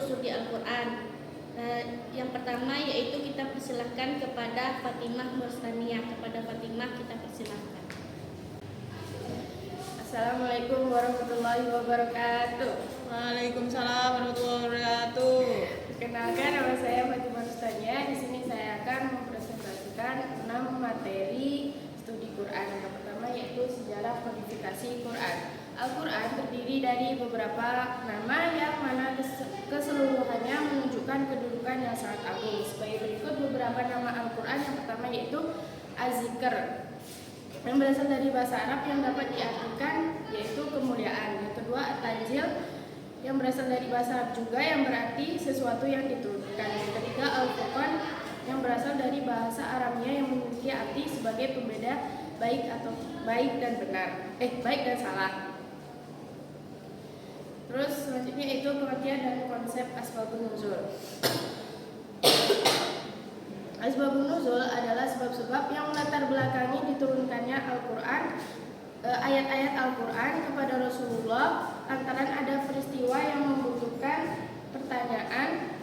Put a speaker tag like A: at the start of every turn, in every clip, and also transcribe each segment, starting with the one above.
A: studi Al-Quran. Yang pertama yaitu kita persilahkan kepada Fatimah Burstania. Kepada Fatimah kita persilahkan.
B: Assalamualaikum warahmatullahi wabarakatuh.
C: Waalaikumsalam warahmatullahi wabarakatuh.
B: Perkenalkan, nama saya Fatimah Burstania. Di sini saya akan mempresentasikan 6 materi studi Quran. Yang pertama yaitu sejarah kodifikasi Quran. Al-Quran terdiri dari beberapa nama yang mana keseluruhannya menunjukkan kedudukan yang sangat agung. Sebagai berikut beberapa nama Al-Quran. Yang pertama yaitu Az-Zikr, yang berasal dari bahasa Arab yang dapat diartikan yaitu kemuliaan. Yang kedua At-Tanzil, yang berasal dari bahasa Arab juga yang berarti sesuatu yang diturunkan. Yang ketiga Al-Furqan, yang berasal dari bahasa Arabnya yang memiliki arti sebagai pembeda baik dan salah. Terus selanjutnya itu pengertian dan konsep asbabun nuzul. Asbabun nuzul adalah sebab-sebab yang melatar belakangi diturunkannya Al-Quran, ayat-ayat Al-Quran kepada Rasulullah lantaran ada peristiwa yang membutuhkan pertanyaan,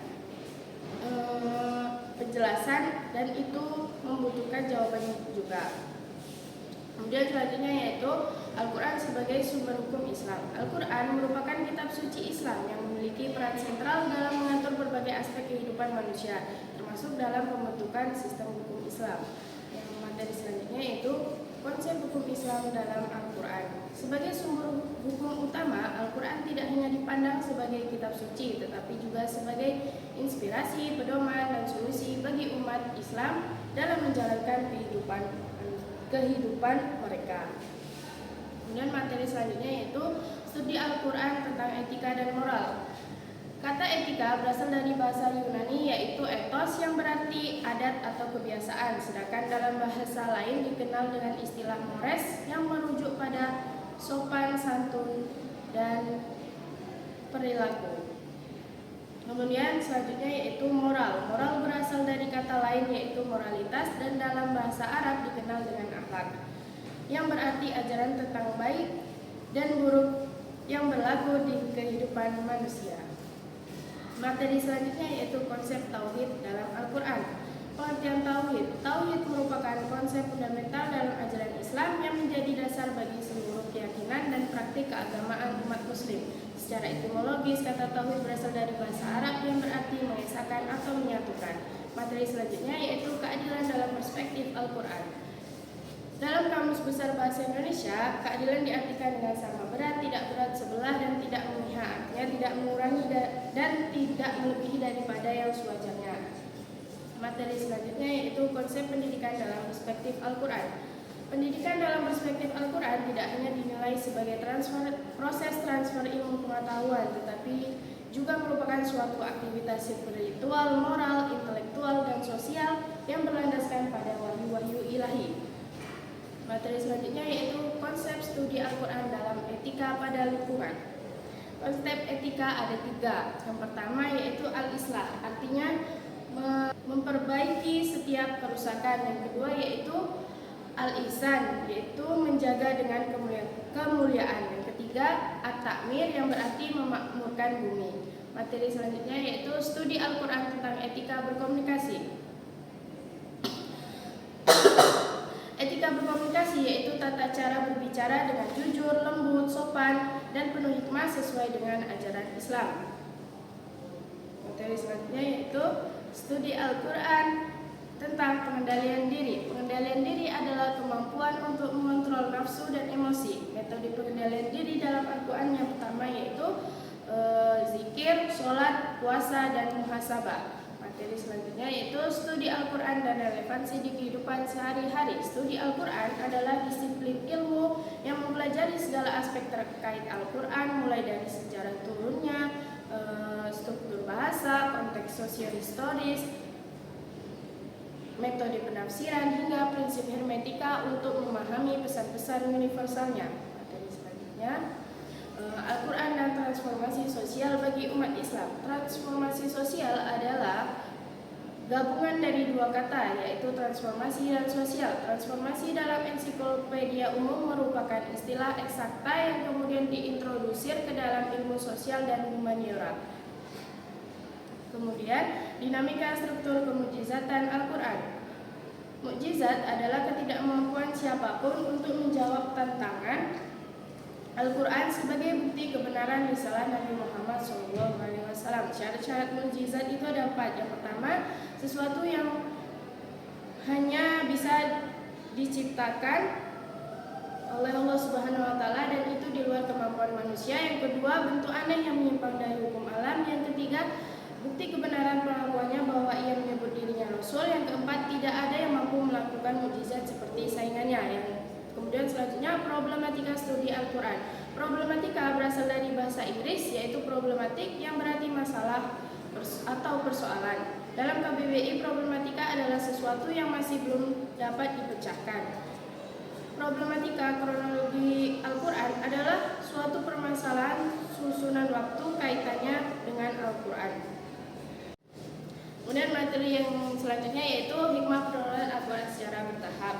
B: penjelasan, dan itu membutuhkan jawabannya juga. Kemudian selanjutnya yaitu Al-Quran sebagai sumber hukum Islam. Al-Quran merupakan kitab suci Islam yang memiliki peran sentral dalam mengatur berbagai aspek kehidupan manusia, termasuk dalam pembentukan sistem hukum Islam. Yang materi selanjutnya yaitu konsep hukum Islam dalam Al-Quran. Sebagai sumber hukum utama, Al-Quran tidak hanya dipandang sebagai kitab suci, tetapi juga sebagai inspirasi, pedoman, dan solusi bagi umat Islam dalam menjalankan kehidupan mereka. Kemudian materi selanjutnya yaitu studi Al-Quran tentang etika dan moral. Kata etika berasal dari bahasa Yunani yaitu ethos, yang berarti adat atau kebiasaan, sedangkan dalam bahasa lain dikenal dengan istilah mores yang merujuk pada sopan santun dan perilaku. Kemudian selanjutnya yaitu moral. Moral berasal dari kata lain yaitu moralitas dan dalam bahasa Arab dikenal dengan akhlak, yang berarti ajaran tentang baik dan buruk yang berlaku di kehidupan manusia. Materi selanjutnya yaitu konsep tauhid dalam Al-Quran. Pengertian tauhid. Tauhid merupakan konsep fundamental dalam ajaran Islam yang menjadi dasar bagi seluruh keyakinan dan praktik keagamaan umat muslim. Secara etimologis, kata tauhid berasal dari bahasa Arab yang berarti mengesahkan atau menyatukan. Materi selanjutnya yaitu keadilan dalam perspektif Al-Quran. Dalam Kamus Besar Bahasa Indonesia, keadilan diartikan dengan sama berat, tidak berat sebelah, dan tidak memihak, artinya tidak mengurangi dan tidak melebihi daripada yang sewajarnya. Materi selanjutnya yaitu konsep pendidikan dalam perspektif Al-Quran. Pendidikan dalam perspektif Al-Quran tidak hanya dinilai sebagai proses transfer ilmu pengetahuan, tetapi juga merupakan suatu aktivitas spiritual, moral, intelektual, dan sosial yang berlandaskan pada wahyu-wahyu ilahi. Materi selanjutnya yaitu konsep studi Al-Quran dalam etika pada lingkungan. Konsep etika ada 3. Yang pertama yaitu al-islah, artinya memperbaiki setiap kerusakan. Yang kedua yaitu al-ihsan, yaitu menjaga dengan kemuliaan. Yang ketiga at-ta'mir, yang berarti memakmurkan bumi. Materi selanjutnya yaitu studi Al-Quran tentang etika berkomunikasi. Etika berkomunikasi yaitu tata cara berbicara dengan jujur, lembut, sopan, dan penuh hikmah sesuai dengan ajaran Islam. Materi selanjutnya yaitu studi Al-Quran tentang pengendalian diri. Pengendalian diri adalah kemampuan untuk mengontrol nafsu dan emosi. Metode pengendalian diri dalam Al-Quran yang pertama yaitu zikir, sholat, puasa, dan muhasabah. Materi selanjutnya yaitu studi Al-Quran dan relevansi di kehidupan sehari-hari. Studi Al-Quran adalah disiplin ilmu yang mempelajari segala aspek terkait Al-Quran, mulai dari sejarah turunnya, struktur bahasa, konteks sosio-historis, metode penafsiran, hingga prinsip hermetika untuk memahami pesan-pesan universalnya. Materi selanjutnya Al-Quran dan transformasi sosial bagi umat Islam. Transformasi sosial adalah gabungan dari 2 kata, yaitu transformasi dan sosial. Transformasi dalam ensiklopedia umum merupakan istilah eksakta yang kemudian diintrodusir ke dalam ilmu sosial dan humaniora. Kemudian, dinamika struktur kemukjizatan Al-Quran. Mukjizat adalah ketidakmampuan siapapun untuk menjawab tantangan Al-Quran sebagai bukti kebenaran risalah Nabi Muhammad SAW. Syarat-syarat mukjizat itu ada 4. Yang pertama, sesuatu yang hanya bisa diciptakan oleh Allah Subhanahu wa taala dan itu di luar kemampuan manusia. Yang kedua, bentuk aneh yang menyimpang dari hukum alam. Yang ketiga, bukti kebenaran pengakuannya bahwa ia menyebut dirinya Rasul. Yang keempat, tidak ada yang mampu melakukan mukjizat seperti saingannya. Kemudian selanjutnya, problematika studi Al-Quran. Problematika berasal dari bahasa Inggris, yaitu problematik yang berarti masalah atau persoalan. Dalam KBBI, problematika adalah sesuatu yang masih belum dapat dipecahkan. Problematika kronologi Al-Quran adalah suatu permasalahan susunan waktu kaitannya dengan Al-Quran. Kemudian materi yang selanjutnya yaitu hikmah penularan Al-Quran secara bertahap.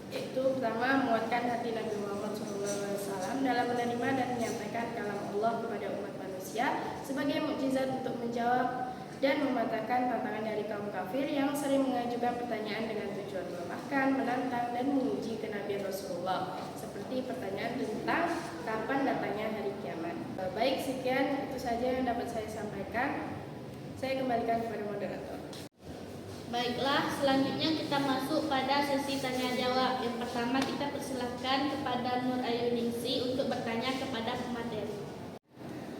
B: Yaitu pertama, menguatkan hati Nabi Muhammad SAW dalam menerima dan menyampaikan kalam Allah kepada umat manusia sebagai mukjizat untuk menjawab dan mematahkan tantangan dari kaum kafir yang sering mengajukan pertanyaan dengan tujuan melemahkan, menantang, dan menguji kenabian Rasulullah, seperti pertanyaan tentang kapan datangnya hari kiamat. Baik, sekian itu saja yang dapat saya sampaikan. Saya kembalikan kepada moderator.
A: Baiklah, selanjutnya kita masuk pada sesi tanya jawab. Yang pertama kita persilahkan kepada Nur Ayuningsi untuk bertanya kepada pemateri.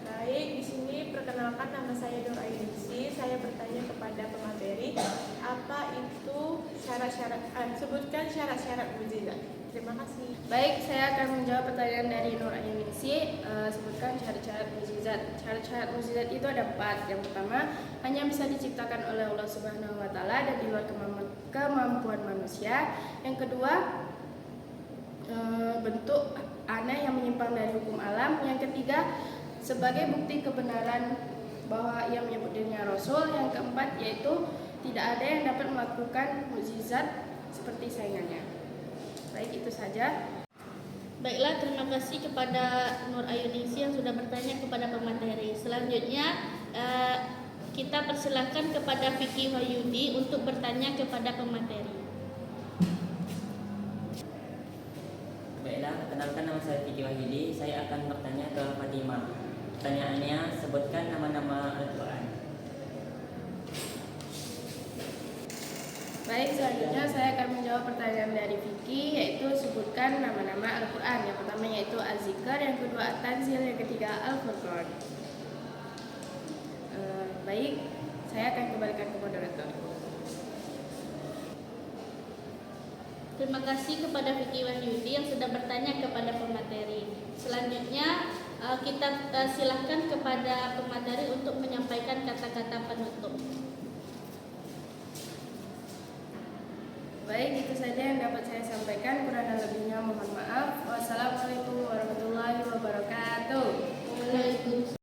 D: Baik, di sini perkenalkan nama saya Nur Ayuningsi. Saya bertanya kepada pemateri, apa itu sebutkan syarat-syarat mukjizat. Terima kasih.
B: Baik, saya akan menjawab pertanyaan dari Nur Ayuningsi. Sebutkan syarat-syarat mukjizat. Syarat-syarat mukjizat itu ada 4. Yang pertama, hanya bisa diciptakan oleh Allah Subhanahu wa taala dan di luar kemampuan manusia. Yang kedua, bentuk aneh yang menyimpang dari hukum alam. Yang ketiga, sebagai bukti kebenaran bahwa ia menyebut dirinya Rasul. Yang keempat, yaitu tidak ada yang dapat melakukan mukjizat seperti saingannya. Baik, itu saja.
A: Baiklah, terima kasih kepada Nur Ayuningsi yang sudah bertanya kepada pemateri. Selanjutnya kita persilahkan kepada Vicky Wahyudi untuk bertanya kepada pemateri.
E: Baiklah, kenalkan nama saya Vicky Wahyudi. Saya akan bertanya ke Fatimah. Pertanyaannya, sebutkan nama-nama Al-Quran.
B: Baik, selanjutnya saya akan menjawab pertanyaan dari Vicky, yaitu sebutkan nama-nama Al-Quran. Yang pertama yaitu Az-Zikr, yang kedua At-Tanzil, yang ketiga Al-Furqan. Baik, saya akan kembalikan ke moderator.
A: Terima kasih kepada Vicky Wahyudi yang sudah bertanya kepada pemateri. Selanjutnya kita silahkan kepada pemateri untuk menyampaikan kata-kata penutup.
B: Baik, itu saja yang dapat saya sampaikan. Kurang dan lebihnya mohon maaf. Wassalamualaikum warahmatullahi wabarakatuh.
A: Waalaikumsalam.